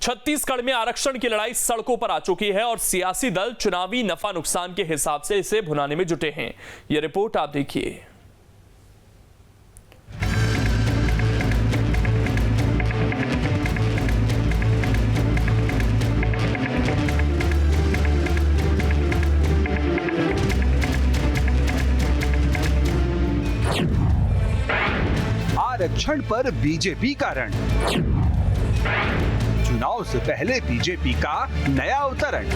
छत्तीसगढ़ में आरक्षण की लड़ाई सड़कों पर आ चुकी है और सियासी दल चुनावी नफा नुकसान के हिसाब से इसे भुनाने में जुटे हैं। यह रिपोर्ट आप देखिए। आरक्षण पर बीजेपी का रण। चुनाव से पहले बीजेपी का नया अवतरण।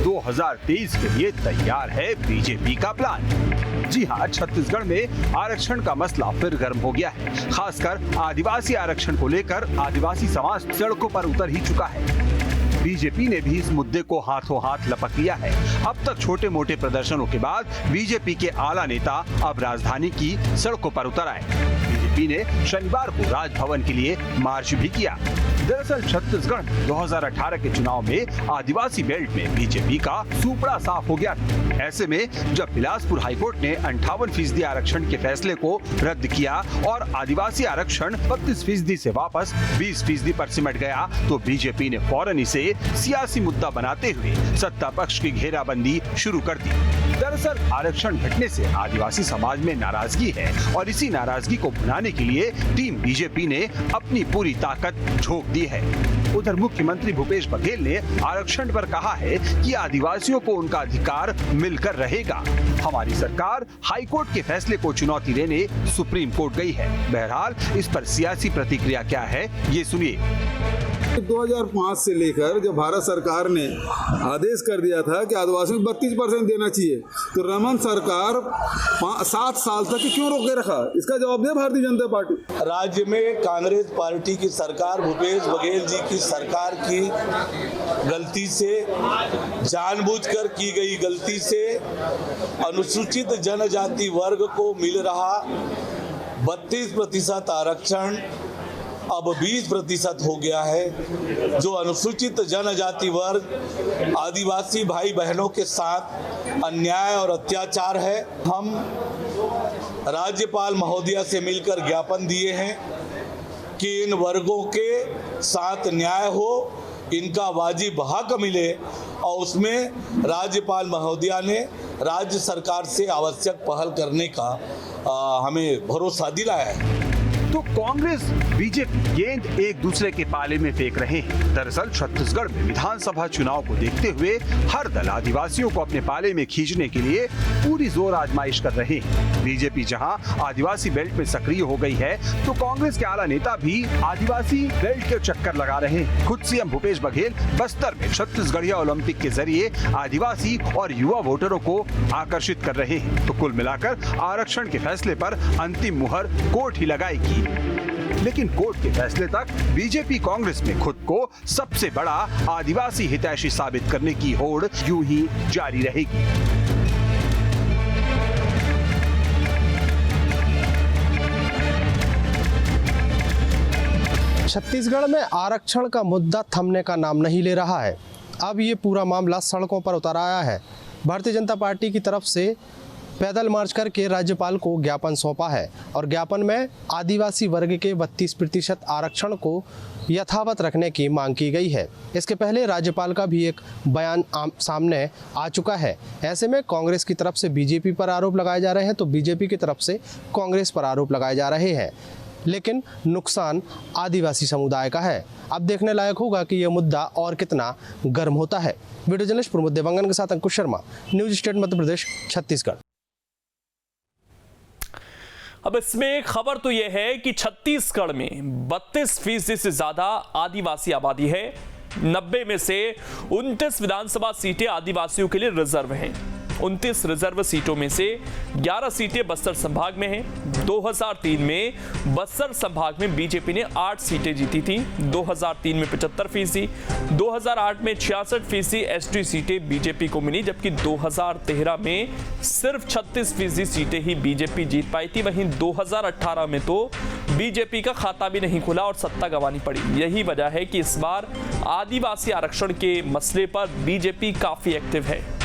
2023 के लिए तैयार है बीजेपी का प्लान। जी हां, छत्तीसगढ़ में आरक्षण का मसला फिर गर्म हो गया है। खासकर आदिवासी आरक्षण को लेकर आदिवासी समाज सड़कों पर उतर ही चुका है। बीजेपी ने भी इस मुद्दे को हाथों हाथ लपक लिया है। अब तक छोटे मोटे प्रदर्शनों के बाद बीजेपी के आला नेता अब राजधानी की सड़कों पर उतर आए। बीजेपी ने शनिवार को राजभवन के लिए मार्च भी किया। दरअसल छत्तीसगढ़ 2018 के चुनाव में आदिवासी बेल्ट में बीजेपी का सुपड़ा साफ हो गया था। ऐसे में जब बिलासपुर हाईकोर्ट ने 58% आरक्षण के फैसले को रद्द किया और आदिवासी आरक्षण 32% से वापस 20% पर सिमट गया, तो बीजेपी ने फौरन इसे सियासी मुद्दा बनाते हुए सत्ता पक्ष की घेराबंदी शुरू कर दी। दरअसल आरक्षण घटने से आदिवासी समाज में नाराजगी है और इसी नाराजगी को भुनाने के लिए टीम बीजेपी ने अपनी पूरी ताकत झोंक दी है। उधर मुख्यमंत्री भूपेश बघेल ने आरक्षण पर कहा है कि आदिवासियों को उनका अधिकार मिलकर रहेगा। हमारी सरकार हाईकोर्ट के फैसले को चुनौती देने सुप्रीम कोर्ट गई है। बहरहाल इस पर सियासी प्रतिक्रिया क्या है, ये सुनिए। 2005 से लेकर जब भारत सरकार ने आदेश कर दिया था कि आदिवासियों को 32% देना चाहिए, तो रमन सरकार 7 साल तक क्यों रोके रखा? इसका जवाब दे भारतीय जनता पार्टी। राज्य में कांग्रेस पार्टी की सरकार, भूपेश बघेल जी की सरकार की गलती से, जानबूझकर की गई गलती से अनुसूचित जनजाति वर्ग को मिल रहा 32% आरक्षण अब 20% हो गया है। जो अनुसूचित जनजाति वर्ग आदिवासी भाई बहनों के साथ अन्याय और अत्याचार है। हम राज्यपाल महोदया से मिलकर ज्ञापन दिए हैं कि इन वर्गों के साथ न्याय हो, इनका वाजिब हक मिले, और उसमें राज्यपाल महोदया ने राज्य सरकार से आवश्यक पहल करने का हमें भरोसा दिलाया है। तो कांग्रेस बीजेपी गेंद एक दूसरे के पाले में फेंक रहे हैं। दरअसल छत्तीसगढ़ में विधानसभा चुनाव को देखते हुए हर दल आदिवासियों को अपने पाले में खींचने के लिए पूरी जोर आजमाइश कर रहे हैं। बीजेपी जहां आदिवासी बेल्ट में सक्रिय हो गई है, तो कांग्रेस के आला नेता भी आदिवासी बेल्ट के चक्कर लगा रहे हैं। खुद सीएम भूपेश बघेल बस्तर में छत्तीसगढ़िया ओलंपिक के जरिए आदिवासी और युवा वोटरों को आकर्षित कर रहे हैं। तो कुल मिलाकर आरक्षण के फैसले पर अंतिम मुहर कोर्ट ही लगाएगी। लेकिन कोर्ट के फैसले तक बीजेपी कांग्रेस में खुद को सबसे बड़ा आदिवासी हितैषी साबित करने की होड़ यूं ही जारी रहेगी। छत्तीसगढ़ में आरक्षण का मुद्दा थमने का नाम नहीं ले रहा है। अब ये पूरा मामला सड़कों पर उतर आया है। भारतीय जनता पार्टी की तरफ से पैदल मार्च करके राज्यपाल को ज्ञापन सौंपा है और ज्ञापन में आदिवासी वर्ग के 32% आरक्षण को यथावत रखने की मांग की गई है। इसके पहले राज्यपाल का भी एक बयान सामने आ चुका है। ऐसे में कांग्रेस की तरफ से बीजेपी पर आरोप लगाए जा रहे हैं, तो बीजेपी की तरफ से कांग्रेस पर आरोप लगाए जा रहे हैं। लेकिन नुकसान आदिवासी समुदाय का है। अब देखने लायक होगा कि यह मुद्दा और कितना गर्म होता है। वीडियो जर्नलिस्ट प्रमोद देवांगन के साथ अंकुश शर्मा, न्यूज स्टेट मध्य प्रदेश, छत्तीसगढ़। अब इसमें एक खबर तो यह है कि छत्तीसगढ़ में 32% से ज्यादा आदिवासी आबादी है। 90 में से 29 विधानसभा सीटें आदिवासियों के लिए रिजर्व हैं। 29 रिजर्व सीटों में से 11 सीटें बस्तर संभाग में हैं। 2003 में बस्तर संभाग में बीजेपी ने 8 सीटें जीती थी। 2003 में 75%, 2008 में 66% एसटी सीटें बीजेपी को मिली, जबकि 2013 में सिर्फ 36% सीटें ही बीजेपी जीत पाई थी। वहीं 2018 में तो बीजेपी का खाता भी नहीं खुला और सत्ता गंवानी पड़ी। यही वजह है कि इस बार आदिवासी आरक्षण के मसले पर बीजेपी काफी एक्टिव है।